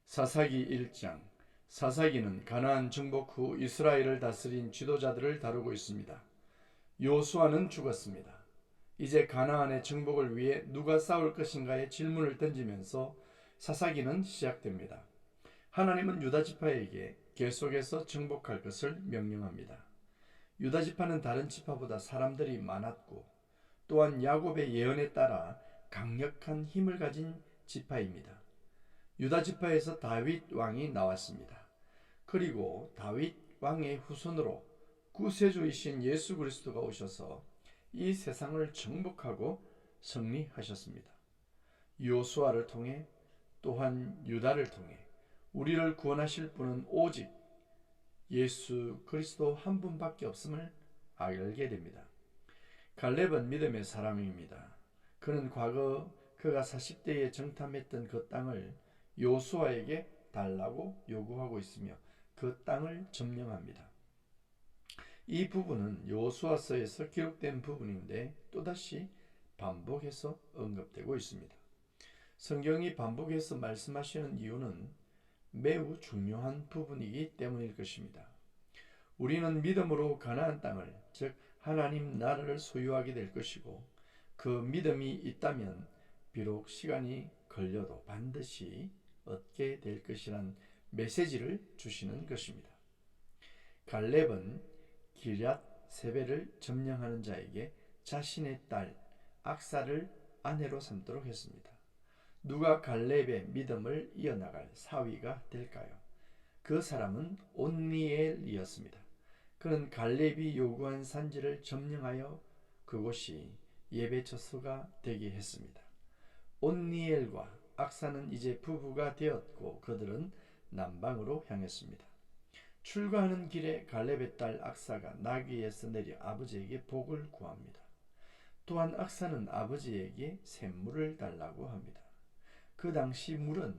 사사기 1장. 사사기는 가나안 정복 후 이스라엘을 다스린 지도자들을 다루고 있습니다. 요수아는 죽었습니다. 이제 가나안의 정복을 위해 누가 싸울 것인가의 질문을 던지면서 사사기는 시작됩니다. 하나님은 유다 지파에게 계속해서 정복할 것을 명령합니다. 유다 지파는 다른 지파보다 사람들이 많았고 또한 야곱의 예언에 따라 강력한 힘을 가진 지파입니다. 유다 지파에서 다윗 왕이 나왔습니다. 그리고 다윗 왕의 후손으로 구세주이신 예수 그리스도가 오셔서 이 세상을 정복하고 승리하셨습니다. 요수아를 통해 또한 유다를 통해 우리를 구원하실 분은 오직 예수 그리스도 한 분밖에 없음을 알게 됩니다. 갈렙은 믿음의 사람입니다. 그는 과거 그가 40대에 정탐했던 그 땅을 요수아에게 달라고 요구하고 있으며 그 땅을 점령합니다. 이 부분은 요수아서에서 기록된 부분인데 또다시 반복해서 언급되고 있습니다. 성경이 반복해서 말씀하시는 이유는 매우 중요한 부분이기 때문일 것입니다. 우리는 믿음으로 가나안 땅을, 즉 하나님 나라를 소유하게 될 것이고 그 믿음이 있다면 비록 시간이 걸려도 반드시 얻게 될 것이란 메시지를 주시는 것입니다. 갈렙은 기럇 세벨을 점령하는 자에게 자신의 딸 악사를 아내로 삼도록 했습니다. 누가 갈렙의 믿음을 이어나갈 사위가 될까요? 그 사람은 온니엘이었습니다. 그는 갈렙이 요구한 산지를 점령하여 그곳이 예배 처소가 되게 했습니다. 온니엘과 악사는 이제 부부가 되었고 그들은 남방으로 향했습니다. 출가하는 길에 갈렙의 딸 악사가 나귀에서 내려 아버지에게 복을 구합니다. 또한 악사는 아버지에게 샘물을 달라고 합니다. 그 당시 물은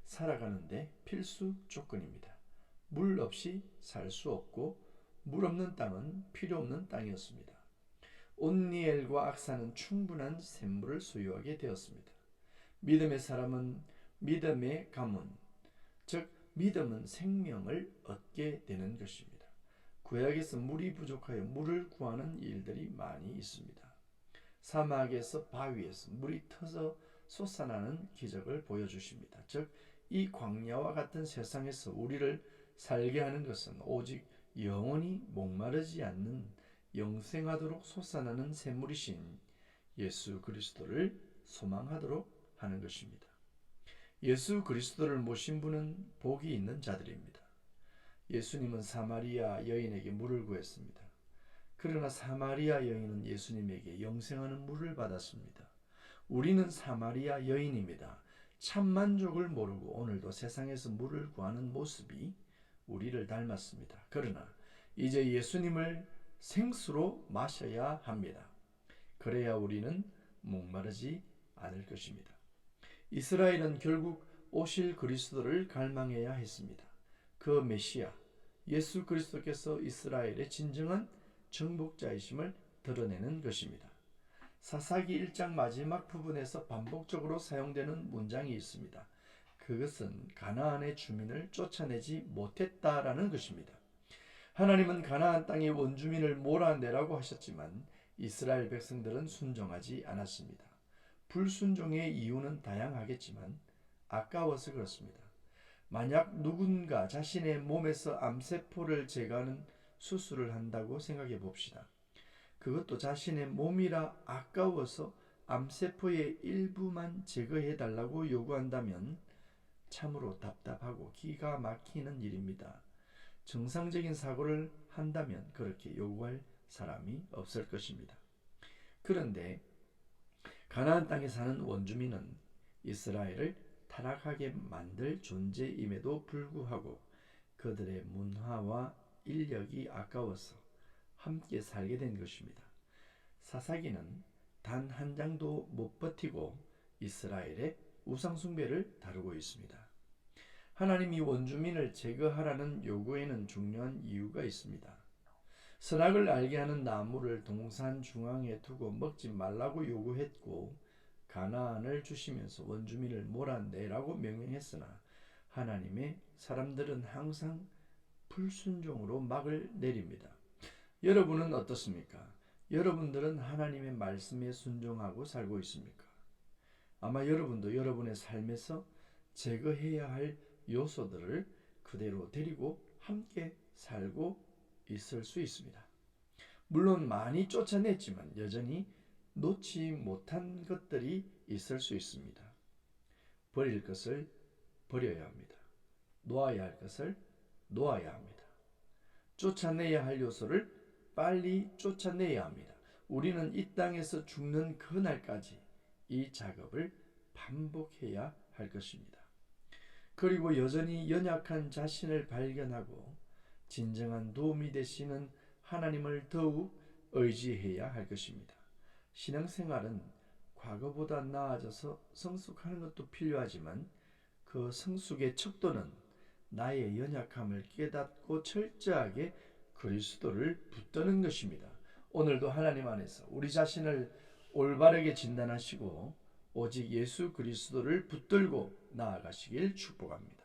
살아가는데 필수 조건입니다. 물 없이 살 수 없고 물 없는 땅은 필요 없는 땅이었습니다. 온니엘과 악사는 충분한 샘물을 소유하게 되었습니다. 믿음의 사람은 믿음의 가문, 즉 믿음은 생명을 얻게 되는 것입니다. 구약에서 물이 부족하여 물을 구하는 일들이 많이 있습니다. 사막에서 바위에서 물이 터져 솟아나는 기적을 보여주십니다. 즉 이 광야와 같은 세상에서 우리를 살게 하는 것은 오직 영원히 목마르지 않는 영생하도록 솟아나는 샘물이신 예수 그리스도를 소망하도록 하는 것입니다. 예수 그리스도를 모신 분은 복이 있는 자들입니다. 예수님은 사마리아 여인에게 물을 구했습니다. 그러나 사마리아 여인은 예수님에게 영생하는 물을 받았습니다. 우리는 사마리아 여인입니다. 참 만족을 모르고 오늘도 세상에서 물을 구하는 모습이 우리를 닮았습니다. 그러나 이제 예수님을 생수로 마셔야 합니다. 그래야 우리는 목마르지 않을 것입니다. 이스라엘은 결국 오실 그리스도를 갈망해야 했습니다. 그 메시아 예수 그리스도께서 이스라엘의 진정한 정복자이심을 드러내는 것입니다. 사사기 1장 마지막 부분에서 반복적으로 사용되는 문장이 있습니다. 그것은 가나안의 주민을 쫓아내지 못했다라는 것입니다. 하나님은 가나안 땅의 원주민을 몰아내라고 하셨지만 이스라엘 백성들은 순종하지 않았습니다. 불순종의 이유는 다양하겠지만 아까워서 그렇습니다. 만약 누군가 자신의 몸에서 암세포를 제거하는 수술을 한다고 생각해 봅시다. 그것도 자신의 몸이라 아까워서 암세포의 일부만 제거해 달라고 요구한다면 참으로 답답하고 기가 막히는 일입니다. 정상적인 사고를 한다면 그렇게 요구할 사람이 없을 것입니다. 그런데 가나안 땅에 사는 원주민은 이스라엘을 타락하게 만들 존재임에도 불구하고 그들의 문화와 인력이 아까워서 함께 살게 된 것입니다. 사사기는 단 한 장도 못 버티고 이스라엘의 우상숭배를 다루고 있습니다. 하나님이 원주민을 제거하라는 요구에는 중요한 이유가 있습니다. 선악을 알게 하는 나무를 동산 중앙에 두고 먹지 말라고 요구했고 가나안을 주시면서 원주민을 몰아내라고 명령했으나 하나님의 사람들은 항상 불순종으로 막을 내립니다. 여러분은 어떻습니까? 여러분들은 하나님의 말씀에 순종하고 살고 있습니까? 아마 여러분도 여러분의 삶에서 제거해야 할 요소들을 그대로 데리고 함께 살고 있을 수 있습니다. 물론 많이 쫓아냈지만 여전히 놓지 못한 것들이 있을 수 있습니다. 버릴 것을 버려야 합니다. 놓아야 할 것을 놓아야 합니다. 쫓아내야 할 요소를 빨리 쫓아내야 합니다. 우리는 이 땅에서 죽는 그날까지 이 작업을 반복해야 할 것입니다. 그리고 여전히 연약한 자신을 발견하고 진정한 도움이 되시는 하나님을 더욱 의지해야 할 것입니다. 신앙생활은 과거보다 나아져서 성숙하는 것도 필요하지만 그 성숙의 척도는 나의 연약함을 깨닫고 철저하게 그리스도를 붙드는 것입니다. 오늘도 하나님 안에서 우리 자신을 올바르게 진단하시고 오직 예수 그리스도를 붙들고 나아가시길 축복합니다.